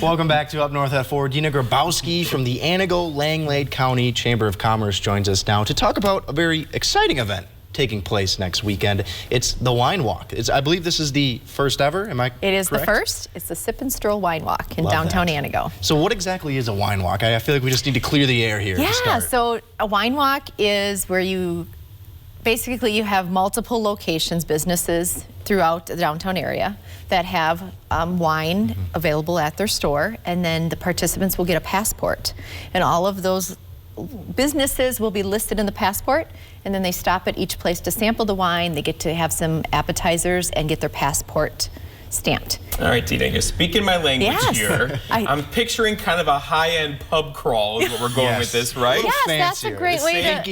Welcome back to Up North at 4. Deena Grabowsky from the Antigo-Langlade County Chamber of Commerce joins us now to talk about a very exciting event taking place next weekend. It's the Wine Walk. I believe this is the first ever, am I correct? It is the first. It's the Sip and Stroll Wine Walk in downtown Antigo. So what exactly is a wine walk? I feel like we just need to clear the air here. Yeah, so a wine walk is where you have multiple locations, businesses throughout the downtown area that have wine available at their store, and then the participants will get a passport. And all of those businesses will be listed in the passport, and then they stop at each place to sample the wine. They get to have some appetizers and get their passport stamped. All right, Deena, you're speaking my language here. I'm picturing kind of a high-end pub crawl is what we're going with this, right? Yes, that's a great way of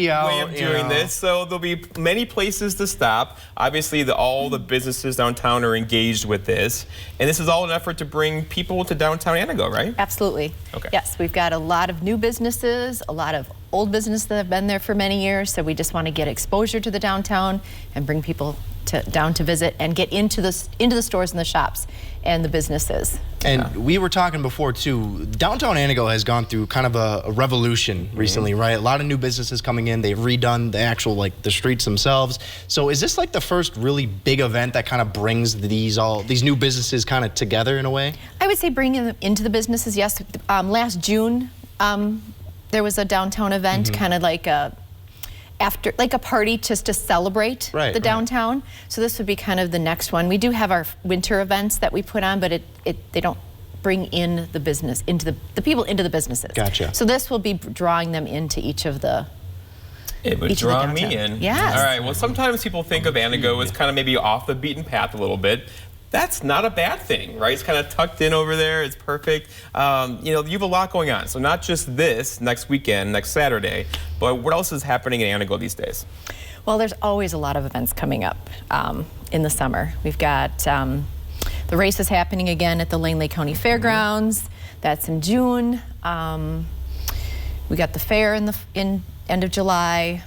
doing this. So there'll be many places to stop. Obviously, all the businesses downtown are engaged with this, and this is all an effort to bring people to downtown Antigo, right? Absolutely. Okay. Yes, we've got a lot of new businesses, a lot of old businesses that have been there for many years, so we just want to get exposure to the downtown and bring people down to visit and get into the stores and the shops and the businesses. And we were talking before too, downtown Antigo has gone through kind of a revolution recently, right? A lot of new businesses coming in, they've redone the actual, the streets themselves. So is this like the first really big event that kind of brings these new businesses kind of together in a way? I would say bringing them into the businesses, yes. Last June, there was a downtown event, kind of like a party just to celebrate the downtown. So this would be kind of the next one. We do have our winter events that we put on, but they don't bring in the business into the people into the businesses. Gotcha. So this will be drawing them into each of the. It would draw me in. Yes. All right. Well, sometimes people think of Antigo as kind of maybe off the beaten path a little bit. That's not a bad thing, right? It's kind of tucked in over there. It's perfect. You know, you have a lot going on. So not just this next weekend, next Saturday, but what else is happening in Antigo these days? Well, there's always a lot of events coming up in the summer. We've got the race is happening again at the Langlade County Fairgrounds. That's in June. We got the fair in end of July.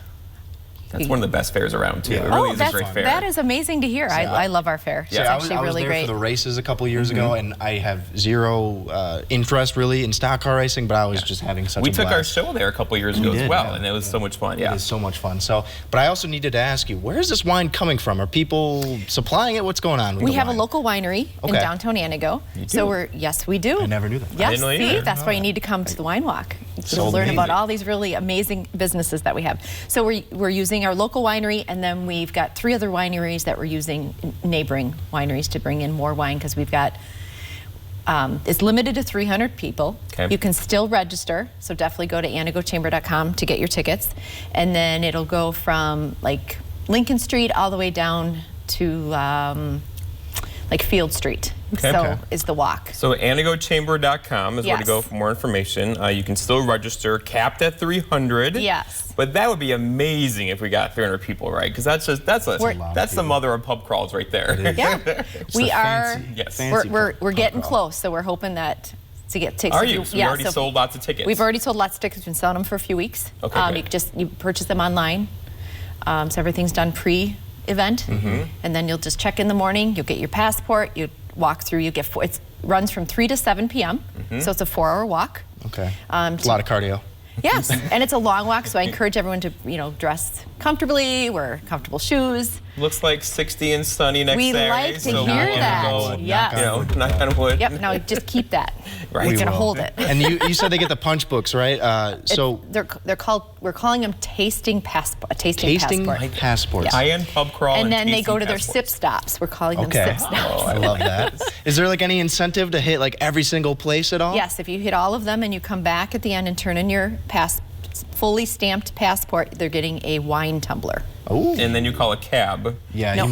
That's one of the best fairs around, too. It really is a great fair. That is amazing to hear. I love our fair. Yeah, it's actually really great. I was there for the races a couple years ago, and I have zero interest really in stock car racing, but I was just having such a blast. We took our show there a couple years ago as well, and it was so much fun. It is so much fun. So, but I also needed to ask you, where is this wine coming from? Are people supplying it? What's going on with We have a local winery in downtown Antigo. You do? So yes, we do. I never knew that. Yes, see, that's why you need to come to the Wine Walk to learn about all these really amazing businesses that we have. So we're using our local winery, and then we've got 3 other wineries that we're using, neighboring wineries, to bring in more wine, because we've got, it's limited to 300 people. Okay. You can still register, so definitely go to antigochamber.com to get your tickets. And then it'll go from like Lincoln Street all the way down to like Field Street. So is the walk. So antigochamber.com is where to go for more information. You can still register, capped at 300. Yes. But that would be amazing if we got 300 people, right? Because that's the mother of pub crawls right there. Yeah. We are. Yes. We're getting close, so we're hoping that to get tickets. Are you? So we already sold lots of tickets. We've already sold lots of tickets. We've been selling them for a few weeks. Okay. You purchase them online. So everything's done pre-event, and then you'll just check in the morning. You'll get your passport. You walk through. You get it runs from 3 to 7 p.m. So it's a 4-hour walk. Okay. It's a lot of cardio. Yes, and it's a long walk, so I encourage everyone to, dress comfortably, wear comfortable shoes. Looks like 60 and sunny next Saturday. We like to hear that. Yes. Knock on wood. Yep. Now just keep that. Right. We're gonna hold it. And you said they get the punch books, right? So they're called. We're calling them tasting passport. A tasting passports. High-end pub crawl. And then they go to their sip stops. We're calling them sip stops. Oh, I love that. Is there like any incentive to hit like every single place at all? Yes. If you hit all of them and you come back at the end and turn in your fully stamped passport, they're getting a wine tumbler. Oh. And then you call a cab. Yeah, no,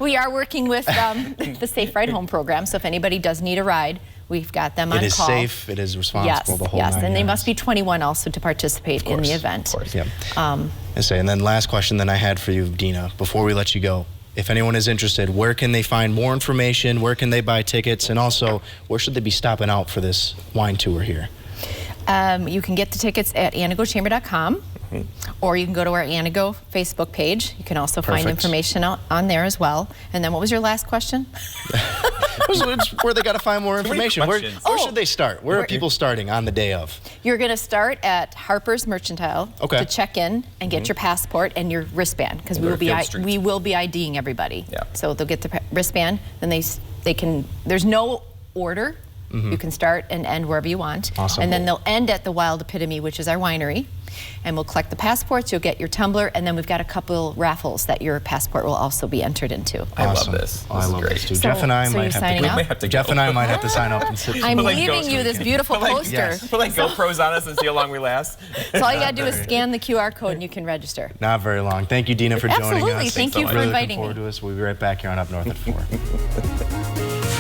we are working with the Safe Ride Home program, so if anybody does need a ride, we've got them on call. It is safe, it is responsible, the whole 9 and they must be 21 also to participate in the event. Of course. Yeah. And then last question that I had for you, Deena, before we let you go. If anyone is interested, where can they find more information? Where can they buy tickets? And also, where should they be stopping out for this wine tour here? You can get the tickets at antigochamber.com, or you can go to our Antigo Facebook page. You can also find information on there as well. And then what was your last question? It's where they got to find more many information. Where questions. should they start? Where are people starting on the day of? You're going to start at Harper's Mercantile Okay. to check in and get your passport and your wristband, because We'll go to Field Street. we will be IDing everybody. Yeah. So they'll get the wristband, then they can. There's no order. You can start and end wherever you want. Awesome. And then they'll end at the Wild Epitome, which is our winery. And we'll collect the passports, you'll get your tumbler, and then we've got a couple raffles that your passport will also be entered into. I Awesome. love this. I This is love great. this too. So- Jeff and I so might you're have to signing go. up? We might have to Jeff go. and I might have to sign up and sit. I'm Put, like, leaving ghost you this recon. beautiful Put, like, poster. yes. Put like GoPros on us and see how long we last. So all you gotta do is scan the QR code and you can register. Not very long. Thank you, Deena, for joining us. Absolutely. Thank you for Really inviting looking forward me. to us. We'll be right back here on Up North at 4.